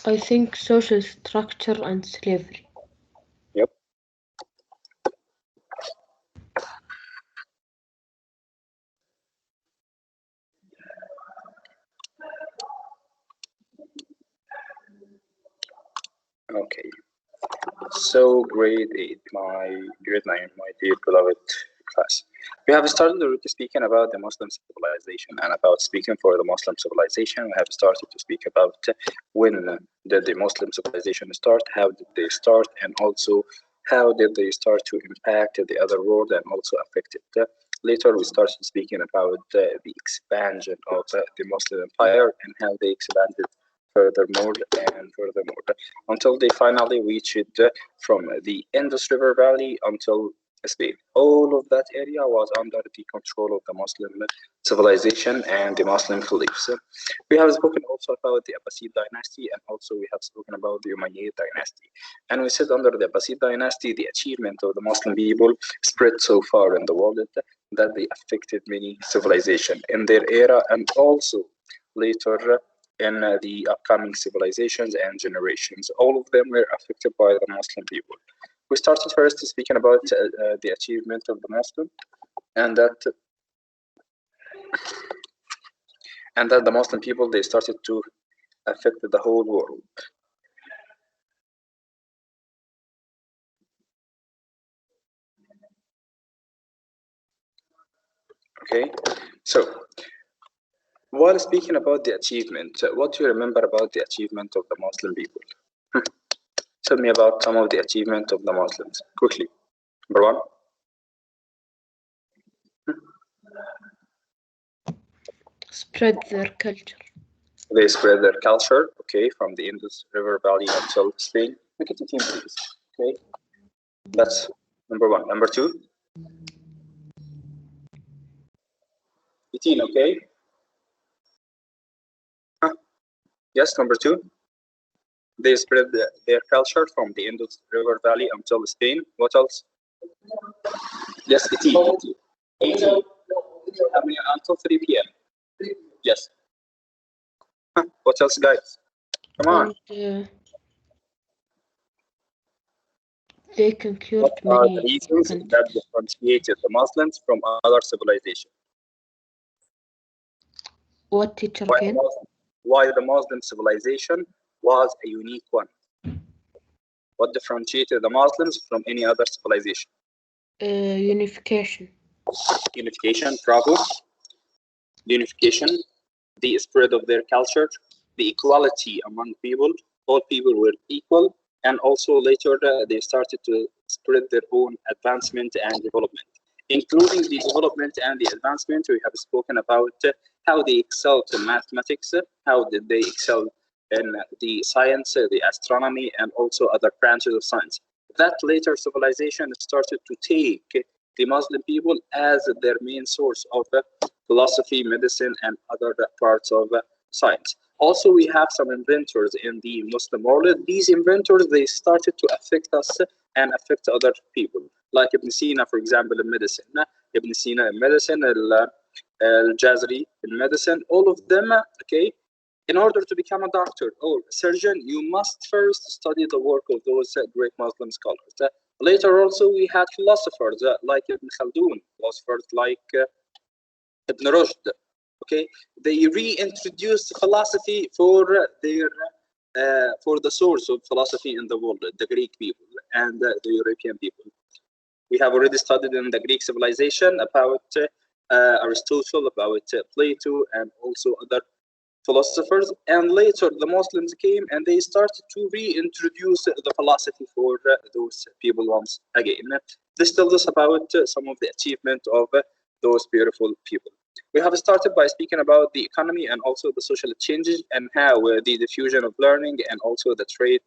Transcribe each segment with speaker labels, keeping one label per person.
Speaker 1: I think social structure and slavery.
Speaker 2: Yep. Okay. So grade 9, my dear beloved class. We have started already speaking about the Muslim civilization and about speaking for the Muslim civilization. We have started to speak about when did the Muslim civilization start, how did they start, and also how did they start to impact the other world and also affect it. Later, we started speaking about the expansion of the Muslim empire and how they expanded furthermore and furthermore until they finally reached from the Indus River Valley until Spain. All of that area was under the control of the Muslim civilization and the Muslim caliphs. We have spoken also about the Abbasid dynasty and also we have spoken about the Umayyad dynasty. And we said under the Abbasid dynasty, the achievement of the Muslim people spread so far in the world that they affected many civilizations in their era and also later in the upcoming civilizations and generations. All of them were affected by the Muslim people. We started first speaking about the achievement of the Muslim and that the Muslim people they started to affect the whole world. Okay, so while speaking about the achievement, what do you remember about the achievement of the Muslim people? Tell me about some of the achievement of the Muslims quickly. Number one.
Speaker 1: Spread their culture.
Speaker 2: They spread their culture, okay, from the Indus River Valley until Spain. Make it a team, please. Okay, that's number one. Number two. 18, okay. Yes, number two. They spread their culture from the Indus River Valley until Spain. What else? Yes, 18. 18. I mean, until 3 p.m. Yes. What else, guys? Come on.
Speaker 1: And they conquered
Speaker 2: What are the
Speaker 1: many
Speaker 2: reasons that
Speaker 1: countries.
Speaker 2: differentiated the Muslims from other civilizations?
Speaker 1: What teacher
Speaker 2: Why
Speaker 1: again?
Speaker 2: the Muslim civilization was a unique one? What differentiated the Muslims from any other civilization?
Speaker 1: Unification.
Speaker 2: Unification, bravo. Unification, the spread of their culture, the equality among people. All people were equal, and also later they started to spread their own advancement and development, including the development and the advancement. We have spoken about how they excelled in mathematics, how did they excel in the science, the astronomy, and also other branches of science. That later civilization started to take the Muslim people as their main source of philosophy, medicine, and other parts of science. Also, we have some inventors in the Muslim world. These inventors, they started to affect us and affect other people. Like Ibn Sina, for example, in medicine. Ibn Sina in medicine, Al-Jazari in medicine, all of them, okay, in order to become a doctor or a surgeon, you must first study the work of those great Muslim scholars. Later also, we had philosophers like Ibn Khaldun, philosophers like Ibn Rushd. Okay, they reintroduced philosophy for the source of philosophy in the world, the Greek people and the European people. We have already studied in the Greek civilization about Aristotle, about Plato, and also other philosophers. And later, the Muslims came and they started to reintroduce the philosophy for those people once again. This tells us about some of the achievement of those beautiful people. We have started by speaking about the economy and also the social changes and how the diffusion of learning and also the trade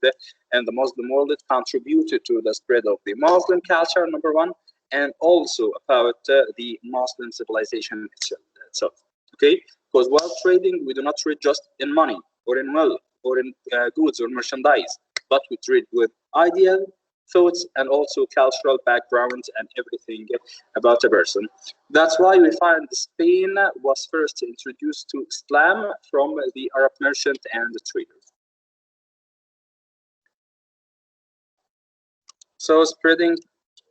Speaker 2: and the Muslim world contributed to the spread of the Muslim culture, number one, and also about the Muslim civilization itself. Okay, because while trading, we do not trade just in money or in wealth or in goods or merchandise, but we trade with ideas, thoughts, and also cultural backgrounds and everything about a person. That's why we find Spain was first introduced to Islam from the Arab merchant and the traders. So spreading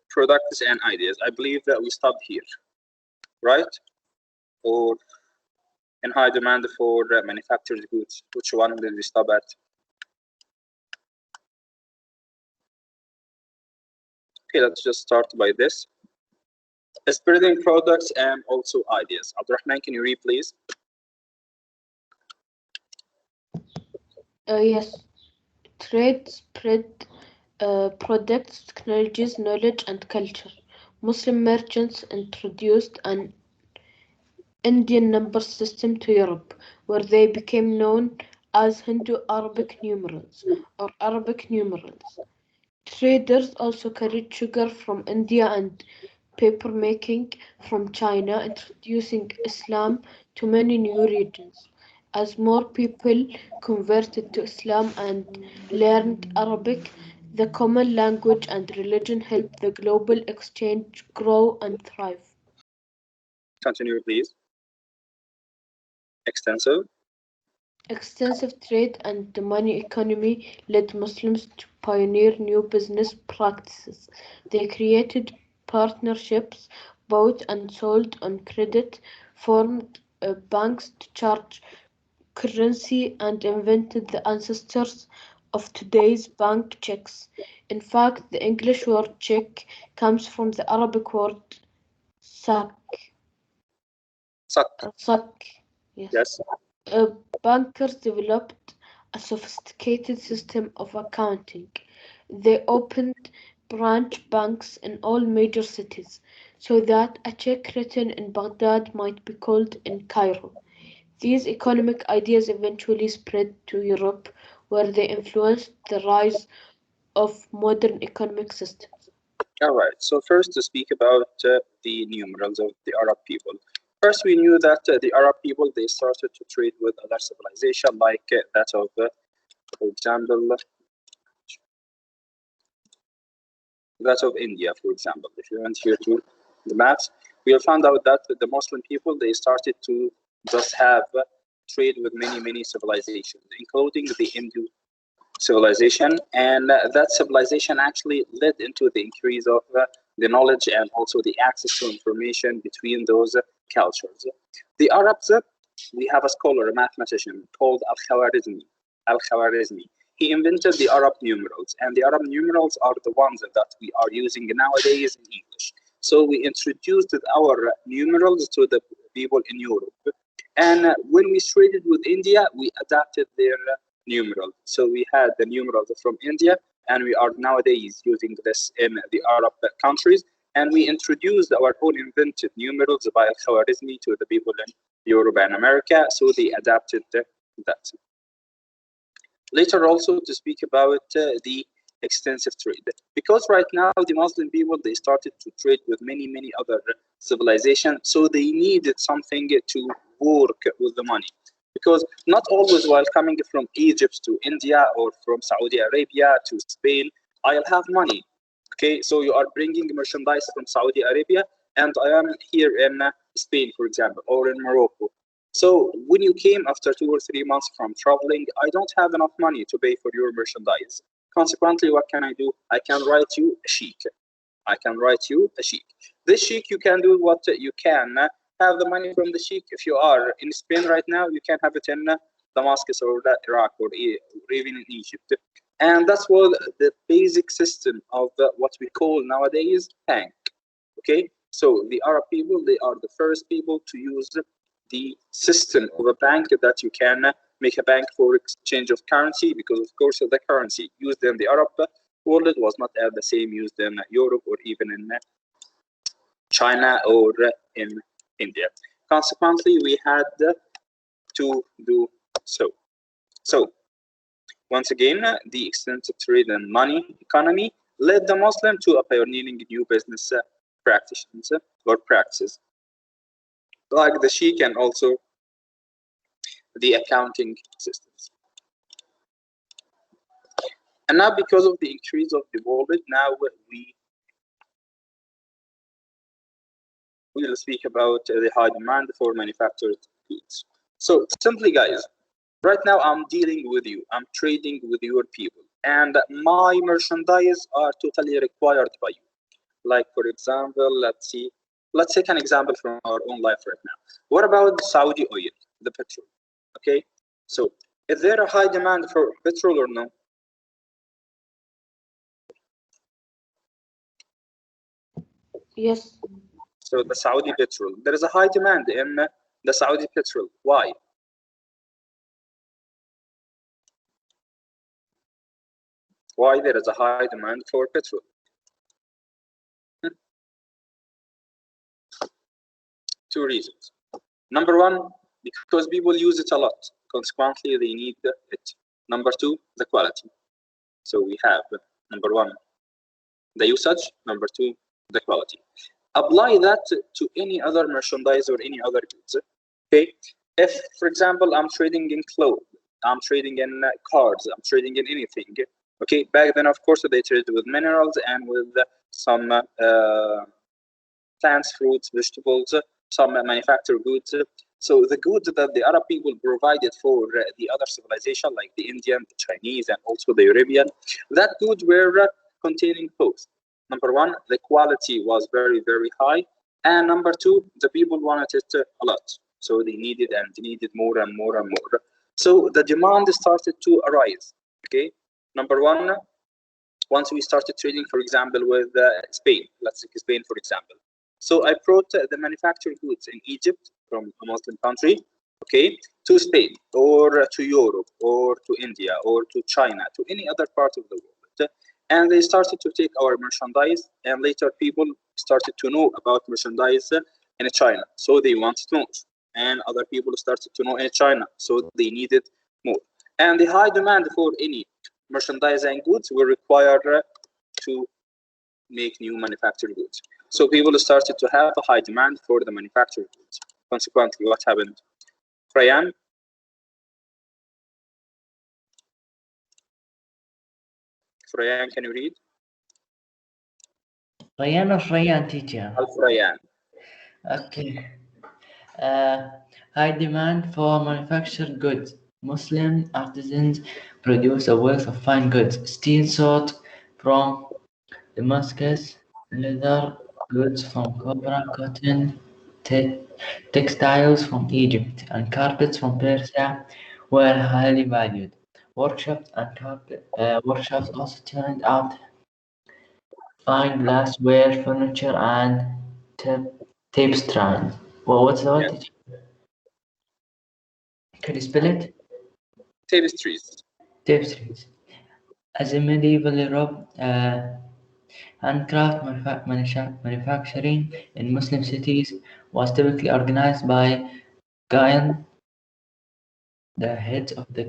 Speaker 2: products and ideas. I believe that we stopped here, right? Or in high demand for manufactured goods. Which one did we stop at? Okay, let's just start by this. Spreading products and also ideas. Abdurrahman, can you read, please?
Speaker 1: Yes. Trade, spread products, technologies, knowledge, and culture. Muslim merchants introduced an Indian number system to Europe, where they became known as Hindu-Arabic numerals or Arabic numerals. Traders also carried sugar from India and papermaking from China, introducing Islam to many new regions. As more people converted to Islam and learned Arabic, the common language and religion helped the global exchange grow and thrive.
Speaker 2: Continue, please. Extensive.
Speaker 1: Extensive trade and the money economy led Muslims to pioneer new business practices. They created partnerships, bought and sold on credit, formed banks to charge currency, and invented the ancestors of today's bank checks. In fact, the English word check comes from the Arabic word sak.
Speaker 2: Sak.
Speaker 1: Sak. Yes.
Speaker 2: Yes.
Speaker 1: Bankers developed a sophisticated system of accounting. They opened branch banks in all major cities so that a check written in Baghdad might be called in Cairo. These economic ideas eventually spread to Europe, where they influenced the rise of modern economic systems.
Speaker 2: All right. So first, to speak about the numerals of the Arab people. First, we knew that the Arab people, they started to trade with other civilization, like that of, for example, that of India, for example. If you went here to the maps, we have found out that the Muslim people, they started to just have trade with many civilizations, including the Hindu civilization, and that civilization actually led into the increase of the knowledge and also the access to information between those cultures. The Arabs, we have a scholar, a mathematician called Al-Khwarizmi. He invented the Arab numerals, and the Arab numerals are the ones that we are using nowadays in English. So we introduced our numerals to the people in Europe, and when we traded with India, we adapted their numeral. So we had the numerals from India, and we are nowadays using this in the Arab countries, and we introduced our own invented numerals by Al-Khwarizmi to the people in Europe and America, so they adapted that. Later also to speak about the extensive trade, because right now the Muslim people, they started to trade with many other civilizations, so they needed something to work with the money, because not always while coming from Egypt to India or from Saudi Arabia to Spain, I'll have money. Okay, so you are bringing merchandise from Saudi Arabia, and I am here in Spain, for example, or in Morocco. So when you came after 2 or 3 months from traveling, I don't have enough money to pay for your merchandise. Consequently, what can I do? I can write you a sheik. I can write you a sheik. This sheik, you can do what you can. Have the money from the sheik. If you are in Spain right now, you can have it in Damascus or Iraq or even in Egypt. And that's what the basic system of what we call nowadays bank. Okay, so the Arab people, they are the first people to use the system of a bank, that you can make a bank for exchange of currency, because of course the currency used in the Arab world was not the same used in Europe or even in China or in India. Consequently, we had to do so. So once again, the extensive trade and money economy led the Muslim to a pioneering new business practices or practices, like the sheik and also the accounting systems. And now, because of the increase of the world, now we will speak about the high demand for manufactured goods. So simply, guys, right now I'm dealing with you. I'm trading with your people. and my merchandise are totally required by you. Like, for example, let's take an example from our own life right now. What about Saudi oil, the petrol? Okay, so is there a high demand for petrol or no?
Speaker 1: Yes.
Speaker 2: So the Saudi petrol, there is a high demand in the Saudi petrol. Why? Why there is a high demand for petrol? Two reasons. Number one, because people use it a lot. Consequently, they need it. Number two, the quality. So we have number one, the usage. Number two, the quality. Apply that to any other merchandise or any other goods. Okay, if for example I'm trading in clothes, I'm trading in cars, I'm trading in anything. Okay, back then of course they traded with minerals and with some plants, fruits, vegetables, some manufactured goods. So the goods that the Arab people provided for the other civilization, like the Indian, the Chinese, and also the European, that goods were containing both. Number one, the quality was very, very high. And number two, the people wanted it a lot. So they needed more and more and more. So the demand started to arise. Okay. Number one, once we started trading, for example, with Spain, let's take Spain, for example. So I brought the manufactured goods in Egypt from a Muslim country, okay, to Spain or to Europe or to India or to China, to any other part of the world. And they started to take our merchandise, and later people started to know about merchandise in China, so they wanted more. And other people started to know in China, so they needed more. And the high demand for any merchandise and goods will require to make new manufactured goods. So people started to have a high demand for the manufactured goods. Consequently, what happened? Rayan? Rayan, can you read?
Speaker 3: Rayan or Rayan, teacher?
Speaker 2: Rayan.
Speaker 3: Okay. High demand for manufactured goods. Muslim artisans produce a wealth of fine goods, steel sought from Damascus, leather goods from Cobra, cotton, textiles from Egypt, and carpets from Persia were highly valued. Workshops also turned out fine glassware, furniture, and tapestry. Well, what's the word?
Speaker 2: Yeah.
Speaker 3: Can you spell it?
Speaker 2: Tapestries.
Speaker 3: Tapestries. As in medieval Europe, handcraft manufacturing in Muslim cities was typically organized by Gayan, the heads of the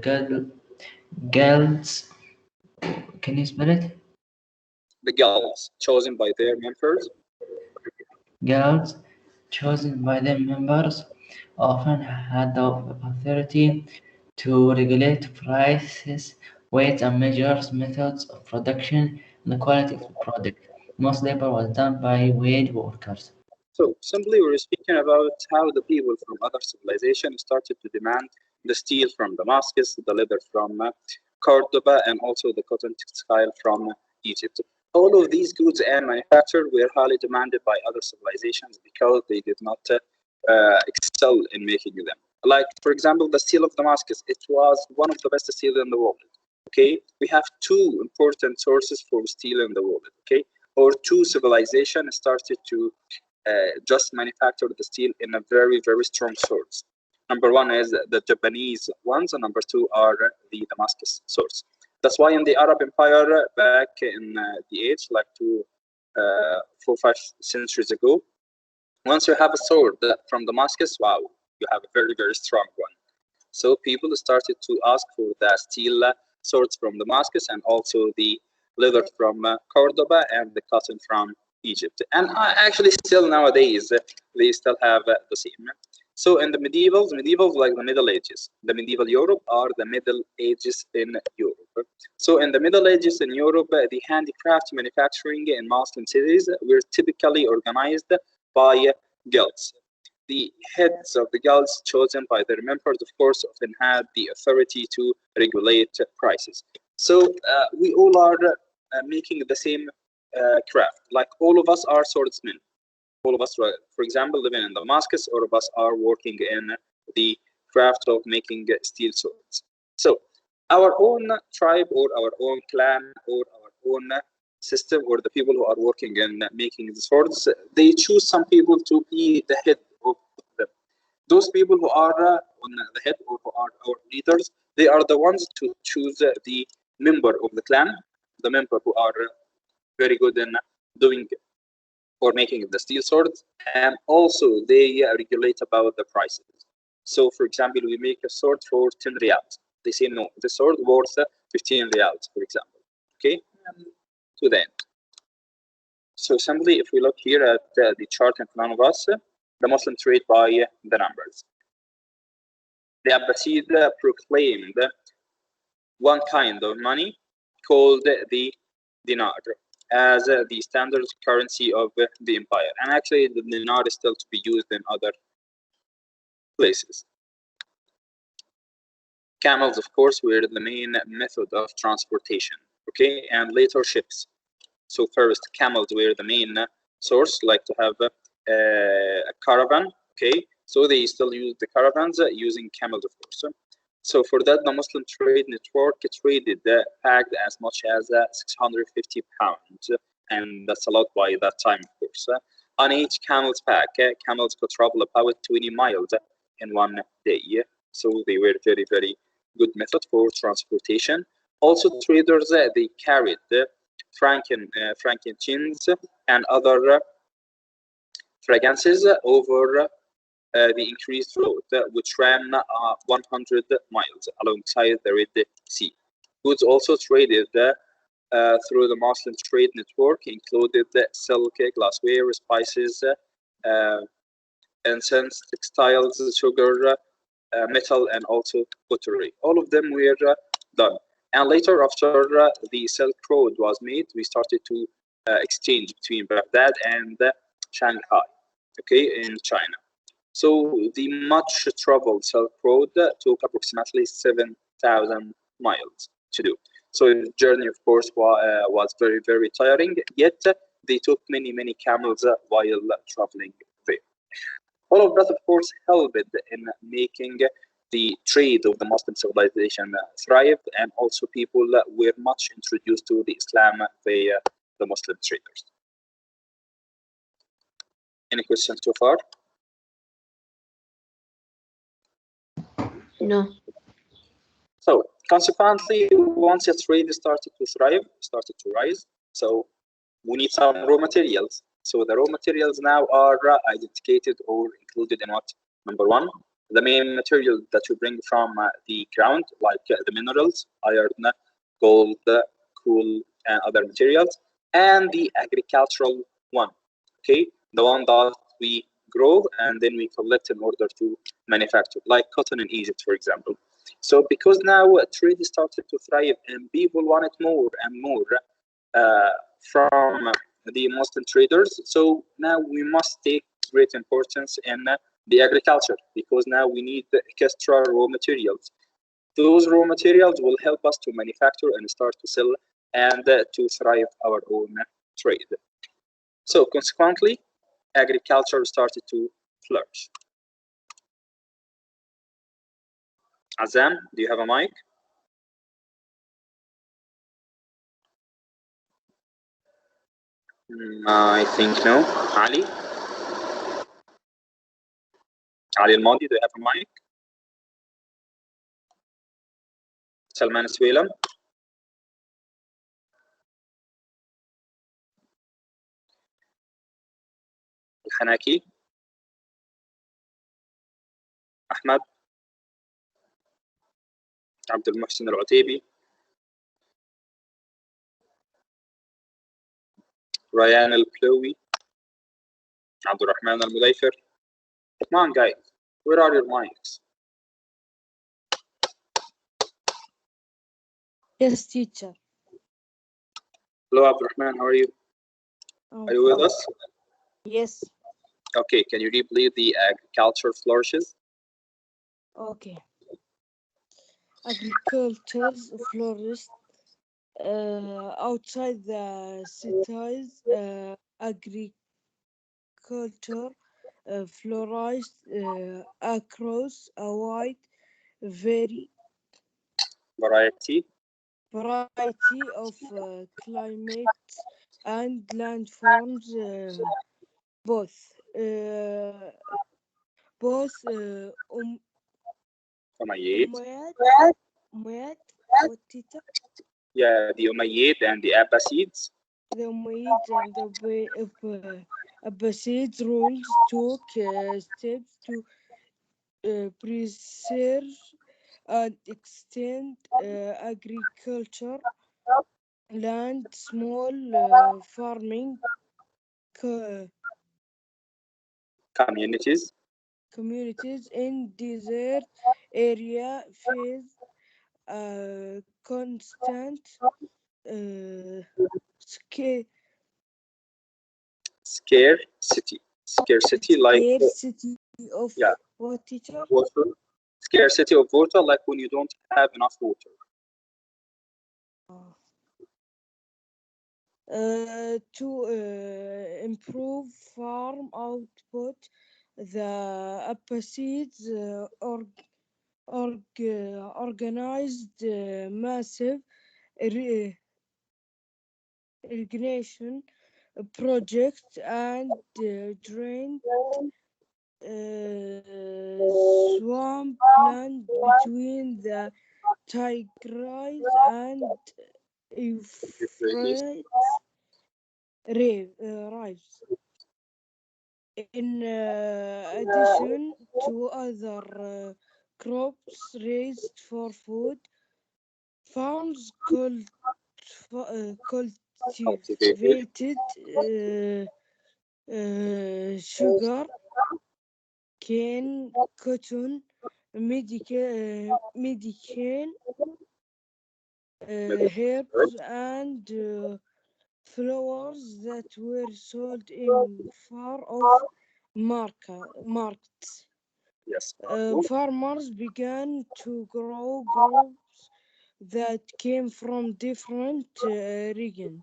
Speaker 3: guilds. Can you spell it?
Speaker 2: The guilds chosen by their members.
Speaker 3: Guilds chosen by their members often had the authority to regulate prices, weights and measures, methods of production, and the quality of the product. Most labor was done by wage workers.
Speaker 2: So simply we're speaking about how the people from other civilizations started to demand the steel from Damascus, the leather from Cordoba, and also the cotton textile from Egypt. All of these goods and manufacture were highly demanded by other civilizations because they did not excel in making them. Like, for example, the steel of Damascus, it was one of the best steel in the world. Okay, we have two important sources for steel in the world. Okay, or two civilizations started to just manufacture the steel in a very, very strong source. Number one is the Japanese ones, and number two are the Damascus source. That's why in the Arab Empire back in the age, like 4-5 centuries ago, once you have a sword from Damascus, wow, you have a very, very strong one. So people started to ask for the steel swords from Damascus and also the leather from Cordoba and the cotton from Egypt. And actually still nowadays, they still have the same. So in the medievals like the Middle Ages, the medieval Europe are the Middle Ages in Europe. So in the Middle Ages in Europe, the handicraft manufacturing in Muslim cities were typically organized by guilds. The heads of the guilds chosen by their members, of course, often had the authority to regulate prices. So we all are making the same craft. Like all of us are swordsmen. All of us, for example, living in Damascus, all of us are working in the craft of making steel swords. So our own tribe or our own clan or our own system or the people who are working in making the swords, they choose some people to be the head of them. Those people who are on the head or who are our leaders, they are the ones to choose the member of the clan, the member who are very good in doing or making the steel swords, and also they regulate about the prices. So for example, we make a sword for 10 riyals. They say no, the sword worth 15 riyals, for example. Okay, to the end. So simply, if we look here at the chart in front of us, the Muslim trade by the numbers. The Abbasid proclaimed one kind of money called the dinar as the standard currency of the empire. And actually, the dinar is still to be used in other places. Camels, of course, were the main method of transportation, okay, and later ships. So first, camels were the main source, like to have a caravan, okay. So they still use the caravans using camels, of course. So for that, the Muslim trade network traded packed as much as 650 pounds, and that's a lot by that time, of course. On each camel's pack, camels could travel about 20 miles in one day. So they were very, very good method for transportation. Also, traders they carried frankincense and other fragrances over the increased road, which ran 100 miles alongside the Red Sea. Goods also traded through the Muslim trade network included silk, glassware, spices, incense, textiles, sugar, metal, and also pottery. All of them were done. And later, after the Silk Road was made, we started to exchange between Baghdad and Shanghai, okay, in China. So the much traveled Silk Road took approximately 7,000 miles to do. So the journey, of course, was very, very tiring, yet they took many, many camels while traveling there. All of that, of course, helped in making the trade of the Muslim civilization thrive, and also people were much introduced to the Islam via the Muslim traders. Any questions so far?
Speaker 1: No.
Speaker 2: So consequently, once a trade started to thrive, started to rise, so we need some raw materials. So the raw materials now are identified or included in what? Number one, the main material that you bring from the ground, like the minerals, iron, gold, coal, and other materials, and the agricultural one, okay? The one that we grow and then we collect in order to manufacture, like cotton in Egypt, for example. So because now trade started to thrive and people wanted more and more from the Muslim traders, so now we must take great importance in the agriculture, because now we need the extra raw materials. Those raw materials will help us to manufacture and start to sell and to thrive our own trade. So consequently, agriculture started to flourish. Azam, do you have a mic? I think no. Ali? Ali Al-Madi, do you have a mic? Salman Swelam? Al-Hanaki? Ahmad? عبد المحسن العتيبي, Ryan Al-Plowi, Abdurrahman Al-Mudayfir. Come on, guys, where are your mics?
Speaker 4: Yes, teacher.
Speaker 2: Hello, Abdurrahman, how are you? Are you with us?
Speaker 4: Yes.
Speaker 2: Okay, can you replay the agriculture flourishes?
Speaker 4: Okay. Agriculture flourished outside the cities, agriculture flourished across a wide
Speaker 2: Variety.
Speaker 4: variety of climates and landforms, both uh, both
Speaker 2: Umayyad.
Speaker 4: Umayyad, Umayyad, what Tita?
Speaker 2: Yeah, the Umayyad and the Abbasids.
Speaker 4: The Umayyads and the Abbasids rules took steps to preserve and extend agriculture land, small farming co-
Speaker 2: Communities.
Speaker 4: communities in desert area face constant uh, sca-
Speaker 2: Scarcity, like
Speaker 4: scarcity of
Speaker 2: yeah,
Speaker 4: what, teacher?
Speaker 2: water. Scarcity of water, like when you don't have enough water.
Speaker 4: To improve farm output, the Abbasids organized massive irri- irrigation projects and drained swampland between the Tigris and Euphrates rivers. In addition to other crops raised for food, farms
Speaker 2: Cultivated.
Speaker 4: cultivated sugar, cane, cotton, medicated herbs, and flowers that were sold in far off markets.
Speaker 2: Yes.
Speaker 4: Farmers began to grow crops that came from different regions.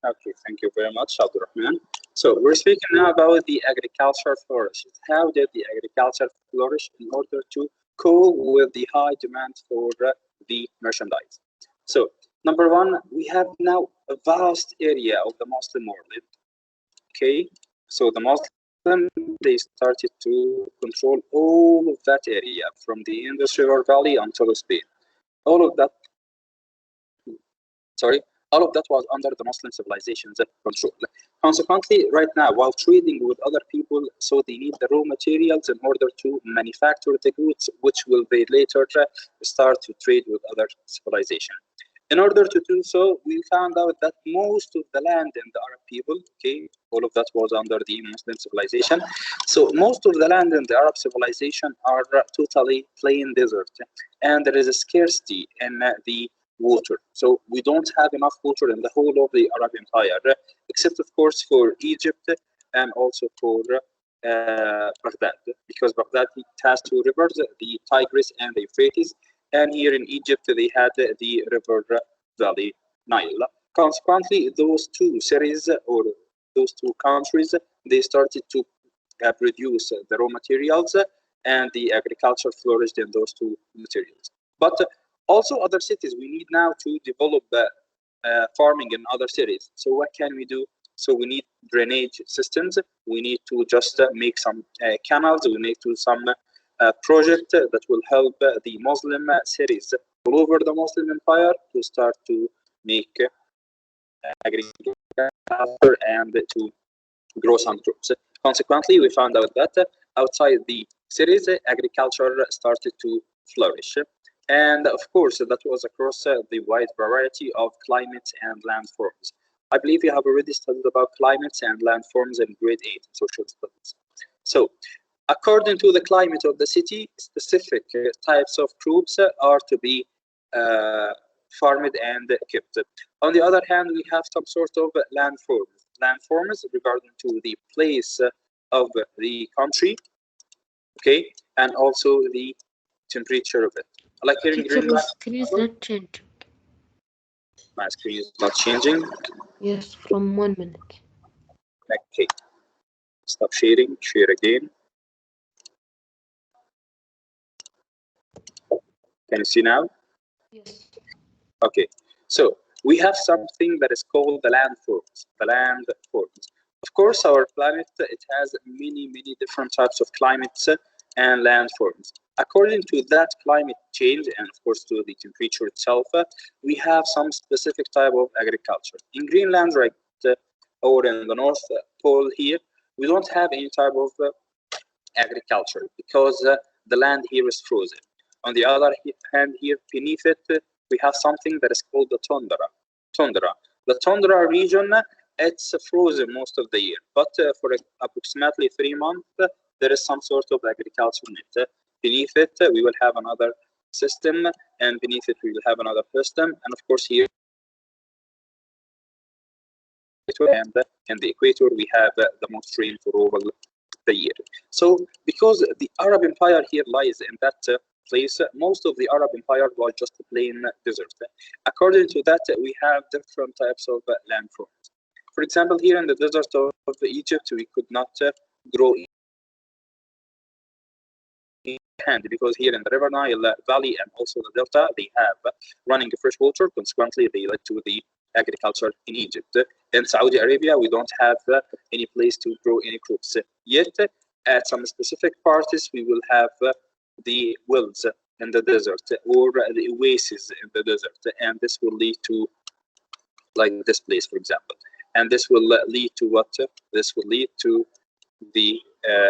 Speaker 2: Okay, thank you very much, Abdurrahman. So we're speaking now about the agriculture flourishes. How did the agriculture flourish in order to cope with the high demand for the merchandise? So number one, we have now a vast area of the Muslim world. Okay, so the Muslim, they started to control all of that area from the Indus River Valley until Spain. All of that, sorry, all of that was under the Muslim civilization's control. Consequently, right now, while trading with other people, so they need the raw materials in order to manufacture the goods, which will they later start to trade with other civilization. In order to do so, we found out that most of the land in the Arab people, okay, all of that was under the Muslim civilization. So most of the land in the Arab civilization are totally plain desert, and there is a scarcity in the water. So we don't have enough water in the whole of the Arab Empire, except of course for Egypt and also for Baghdad, because Baghdad has two rivers, the Tigris and the Euphrates, and here in Egypt they had the river valley Nile. Consequently, those two cities or those two countries, they started to produce the raw materials and the agriculture flourished in those two materials. But also other cities, we need now to develop farming in other cities. So what can we do? So we need drainage systems. We need to just make some canals. We need to some project that will help the Muslim cities all over the Muslim empire to start to make agriculture and to grow some crops. Consequently, we found out that outside the cities, agriculture started to flourish. And of course, that was across the wide variety of climates and landforms. I believe you have already studied about climates and landforms in grade 8 in social studies. So, according to the climate of the city, specific types of crops are to be farmed and kept. On the other hand, we have some sort of landforms. Landforms regarding to the place of the country, okay, and also the temperature of it. Like here in
Speaker 1: Teacher,
Speaker 2: Greenland,
Speaker 1: your screen is not changing.
Speaker 2: My screen is not changing.
Speaker 1: Yes, from 1 minute.
Speaker 2: Okay, stop sharing, share again. Can you see now?
Speaker 1: Yes.
Speaker 2: Okay, so we have something that is called the landforms. The landforms. Of course, our planet, it has many different types of climates and landforms. According to that climate change, and of course to the temperature itself, we have some specific type of agriculture. In Greenland, right, or in the North Pole here, we don't have any type of agriculture because the land here is frozen. On the other hand, here beneath it, we have something that is called the tundra. Tundra. The tundra region, it's frozen most of the year, but for approximately 3 months, there is some sort of agriculture in it. Beneath it, we will have another system, and beneath it, we will have another system, and of course here, and in the equator, we have the most rain for all the year. So because the Arab Empire here lies in that place, most of the Arab Empire was just a plain desert. According to that, we have different types of landforms. For example, here in the desert of Egypt, we could not grow hand because here in the River Nile Valley and also the Delta, they have running fresh water. Consequently, they led to the agriculture in Egypt. In Saudi Arabia, we don't have any place to grow any crops yet. At some specific parts, we will have the wells in the desert or the oases in the desert, and this will lead to like this place, for example. And this will lead to what? This will lead to the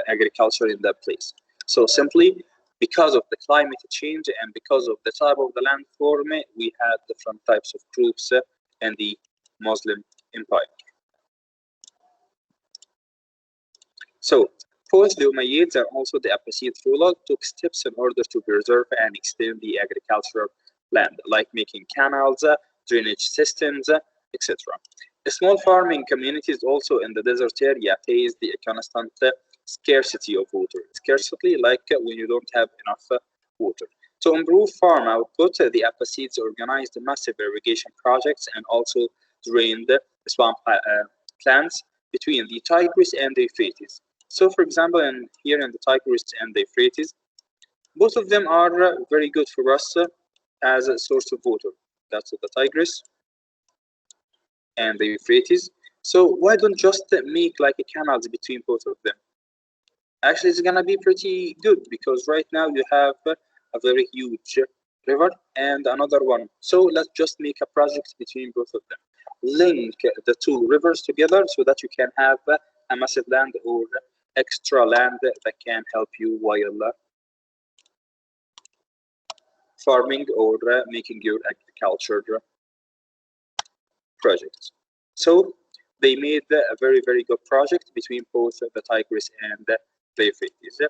Speaker 2: agriculture in that place. So simply because of the climate change and because of the type of the landform, we had different types of groups in the Muslim Empire. So both the Umayyads and also the Abbasid ruler took steps in order to preserve and extend the agricultural land, like making canals, drainage systems, etc. Small farming communities also in the desert area face the constant scarcity of water. Scarcity like when you don't have enough water. To improve farm output, the Abbasids organized massive irrigation projects and also drained swamp plants between the Tigris and the Euphrates. So, for example, here in the Tigris and the Euphrates, both of them are very good for us as a source of water. That's the Tigris and the Euphrates. So why don't just make like a canals between both of them? Actually, it's gonna be pretty good because right now you have a very huge river and another one. So let's just make a project between both of them. Link the two rivers together so that you can have a massive land or extra land that can help you while farming or making your agriculture projects. So they made a very good project between both the Tigris and the Euphrates.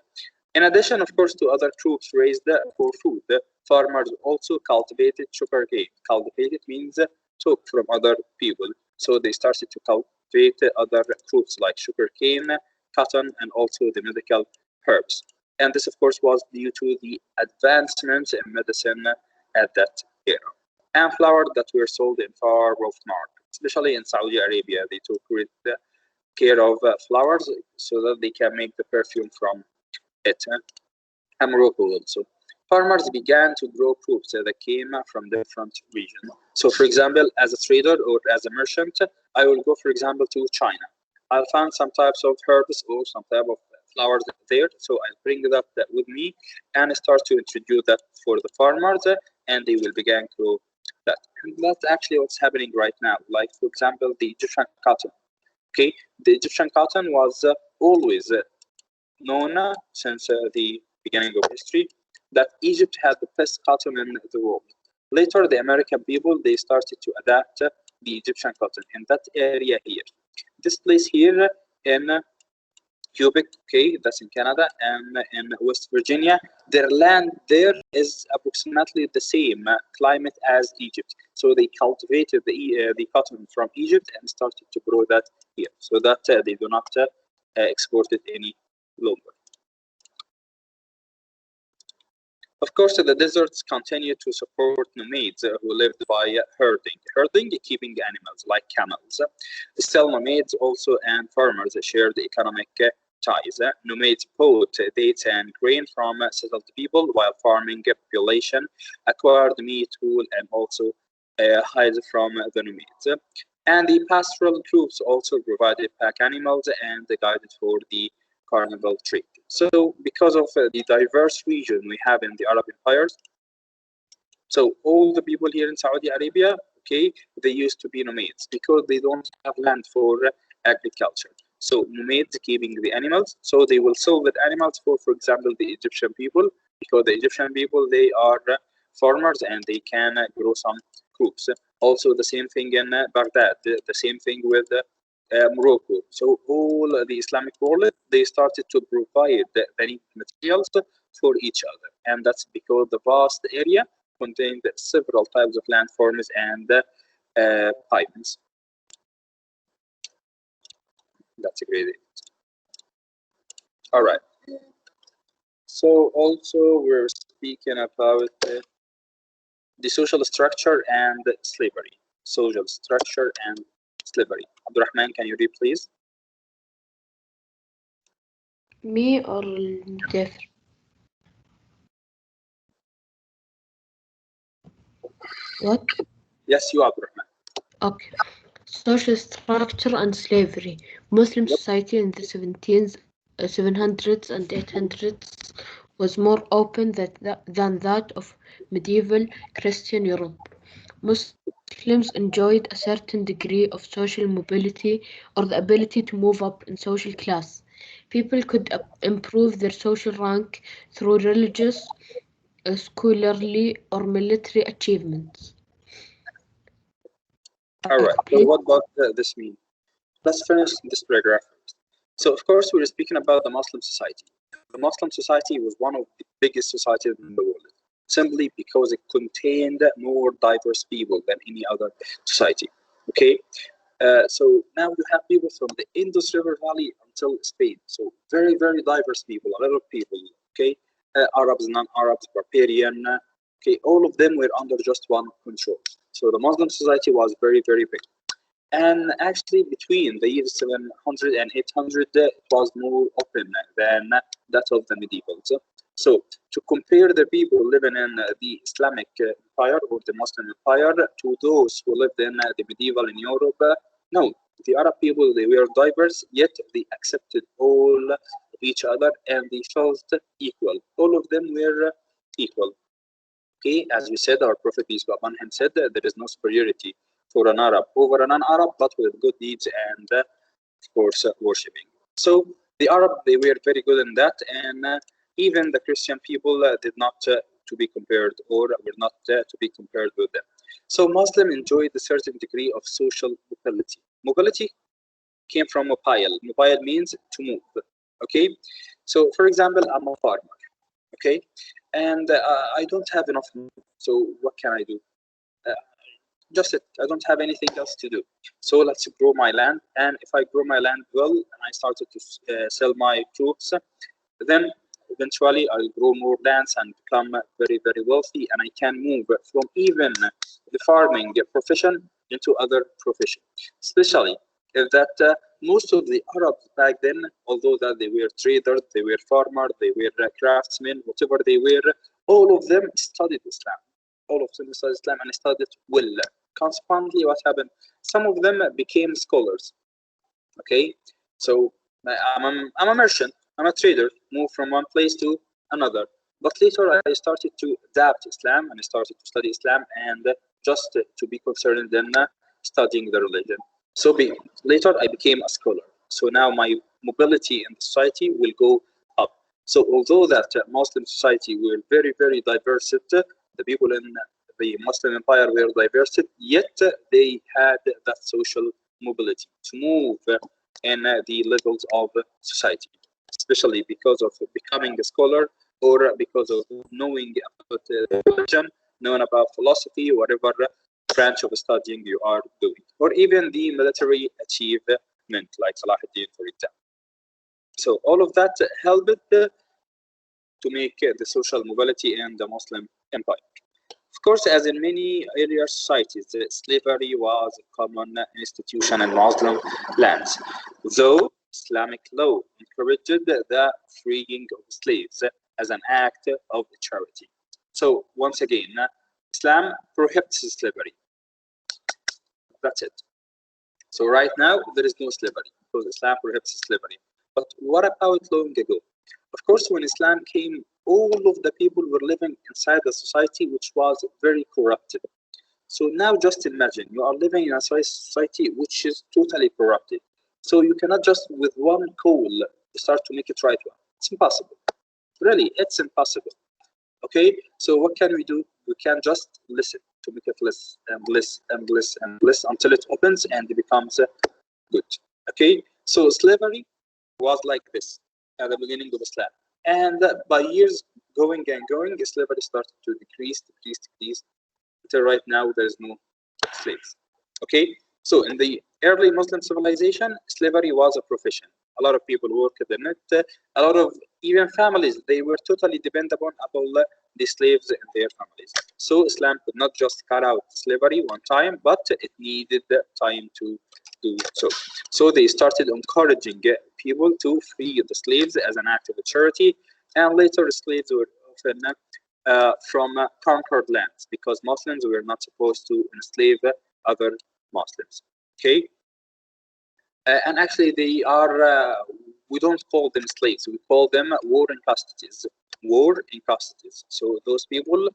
Speaker 2: In addition, of course, to other crops raised for food, farmers also cultivated sugarcane. Cultivated means took from other people. So they started to cultivate other crops like sugarcane, cotton, and also the medical herbs. And this, of course, was due to the advancements in medicine at that era. And flowers that were sold in far-off markets, especially in Saudi Arabia. They took great care of flowers so that they can make the perfume from it. And Morocco also. Farmers began to grow crops that came from different regions. So, for example, as a trader or as a merchant, I will go, for example, to China. I'll find some types of herbs or some type of flowers there. So I'll bring that with me and start to introduce that for the farmers, and they will begin to grow that. And that's actually what's happening right now. Like, for example, the Egyptian cotton. Okay, the Egyptian cotton was always known since the beginning of history that Egypt had the best cotton in the world. Later, the American people, they started to adapt the Egyptian cotton in that area here. This place here in Quebec, okay, that's in Canada, and in West Virginia, their land there is approximately the same climate as Egypt. So they cultivated the cotton from Egypt and started to grow that here, so that they do not export it any longer. Of course, the deserts continue to support nomads who lived by herding, keeping animals like camels. Still, nomads also and farmers shared economic ties. Nomads bought dates and grain from settled people, while farming population acquired meat, wool, and also hides from the nomads. And the pastoral groups also provided pack animals and guided for the carnival trade. So, because of the diverse region we have in the Arab empires, so all the people here in Saudi Arabia, okay, they used to be nomads because they don't have land for agriculture. So nomads keeping the animals, so they will sell the animals for example, the Egyptian people, because the Egyptian people, they are farmers and they can grow some crops. Also the same thing in Baghdad, the same thing with Morocco. So all the Islamic world, they started to provide the materials for each other, and that's because the vast area contained several types of landforms and pipings. That's a great idea. All right. So also we're speaking about the social structure and slavery. Social structure and slavery. Abdurrahman, can you read, please?
Speaker 1: Me or المدافر? What?
Speaker 2: Yes, you, Abdurrahman.
Speaker 1: Okay. Social structure and slavery. Muslim society in the 700s and 800s was more open than that of medieval Christian Europe. Muslims enjoyed a certain degree of social mobility or the ability to move up in social class. People could improve their social rank through religious, scholarly, or military achievements.
Speaker 2: All right. So what does this mean? Let's finish this paragraph first. So, of course, we're speaking about the Muslim society. The Muslim society was one of the biggest societies in the world, simply because it contained more diverse people than any other society. Okay, so now you have people from the Indus River Valley until Spain. So very, very diverse people, a lot of people. Okay, Arabs, non-Arabs, barbarian. Okay, all of them were under just one control. So the Muslim society was very, very big. And actually, between the years 700 and 800, it was more open than that of the medievals. So, to compare the people living in the Islamic Empire or the Muslim Empire to those who lived in the medieval in Europe, no, the Arab people, they were diverse, yet they accepted all each other and they felt equal. All of them were equal. Okay, as we said, our Prophet peace be upon him said that there is no superiority for an Arab over a non-Arab, but with good deeds and of course worshipping. So the Arab, they were very good in that, and even the Christian people did not to be compared or were not to be compared with them. So Muslim enjoyed a certain degree of social mobility. Mobility came from mobile. Mobile means to move. Okay, so for example, I'm a farmer. Okay, and I don't have enough money. So what can I do? Just it. I don't have anything else to do. So let's grow my land. And if I grow my land well, and I started to sell my fruits, then eventually I'll grow more lands and become very, very wealthy. And I can move from even the farming profession into other profession. Especially if that most of the Arabs back then, although that they were traders, they were farmers, they were craftsmen, whatever they were, all of them studied Islam. All of them studied Islam and studied well. Consequently, what happened? Some of them became scholars. Okay, so I'm a merchant, I'm a trader, move from one place to another. But later I started to adapt Islam and I started to study Islam and just to be concerned in studying the religion. So later I became a scholar. So now my mobility in society will go up. So although that Muslim society were very, very diverse, the people in the Muslim Empire were diverse, yet they had that social mobility to move in the levels of society, especially because of becoming a scholar or because of knowing about religion, knowing about philosophy, whatever branch of studying you are doing, or even the military achievement like Salahuddin, for example. So all of that helped to make the social mobility in the Muslim empire. Of course, as in many earlier societies, slavery was a common institution in Muslim lands, though Islamic law encouraged the freeing of slaves as an act of charity. So once again, Islam prohibits slavery. That's it. So right now, there is no slavery because Islam prohibits slavery. But what about long ago? Of course, when Islam came, all of the people were living inside a society which was very corrupted. So now just imagine you are living in a society which is totally corrupted. So you cannot just with one call start to make it right one. It's impossible. Really, it's impossible. Okay, so what can we do? We can just listen to make it less and less and less and less until it opens and it becomes good. Okay, so slavery was like this at the beginning of Islam, and by years going and going, slavery started to decrease until right now there is no slaves. Okay, so in the early Muslim civilization, slavery was a profession. A lot of people worked in it. A lot of even families, they were totally dependent upon the slaves and their families. So Islam could not just cut out slavery one time, but it needed time to do so. So they started encouraging people to free the slaves as an act of charity, and later slaves were often from conquered lands because Muslims were not supposed to enslave other Muslims. Okay. And actually, they are, we don't call them slaves, we call them war in custodies. War in custodies. So those people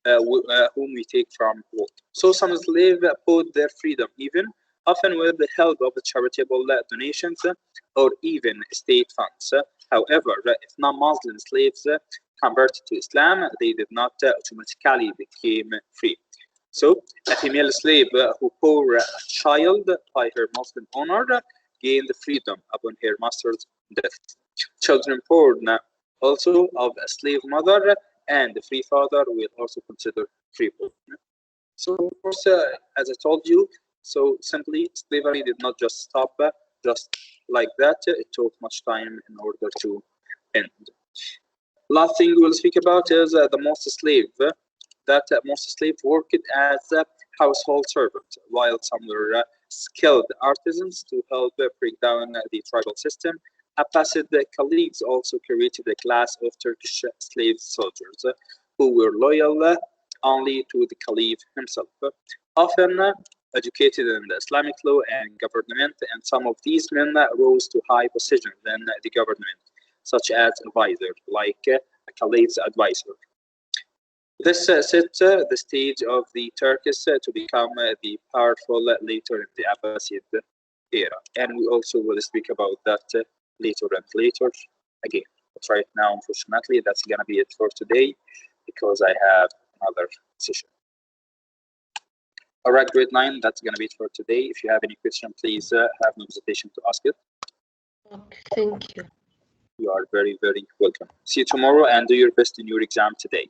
Speaker 2: whom we take from war. So some slaves bought their freedom, even often with the help of charitable donations or even state funds. However, if non-Muslim slaves converted to Islam, they did not automatically become free. So a female slave who bore a child by her Muslim owner gained freedom upon her master's death. Children born also of a slave mother and a free father will also consider freeborn. So of course, as I told you, so simply slavery did not just stop just like that. It took much time in order to end. Last thing we'll speak about is the most slave. That most slaves worked as household servants, while some were skilled artisans to help break down the tribal system. Abbasid caliphs also created a class of Turkish slave soldiers who were loyal only to the caliph himself, often educated in the Islamic law and government, and some of these men rose to high positions in the government, such as advisor, like a caliph's advisor. This set the stage of the Turks to become the powerful later in the Abbasid era. And we also will speak about that later and later again. But right now, unfortunately, that's going to be it for today because I have another session. All right, grade 9, that's going to be it for today. If you have any question, please have no hesitation to ask it.
Speaker 1: Okay, thank you.
Speaker 2: You are very, very welcome. See you tomorrow and do your best in your exam today.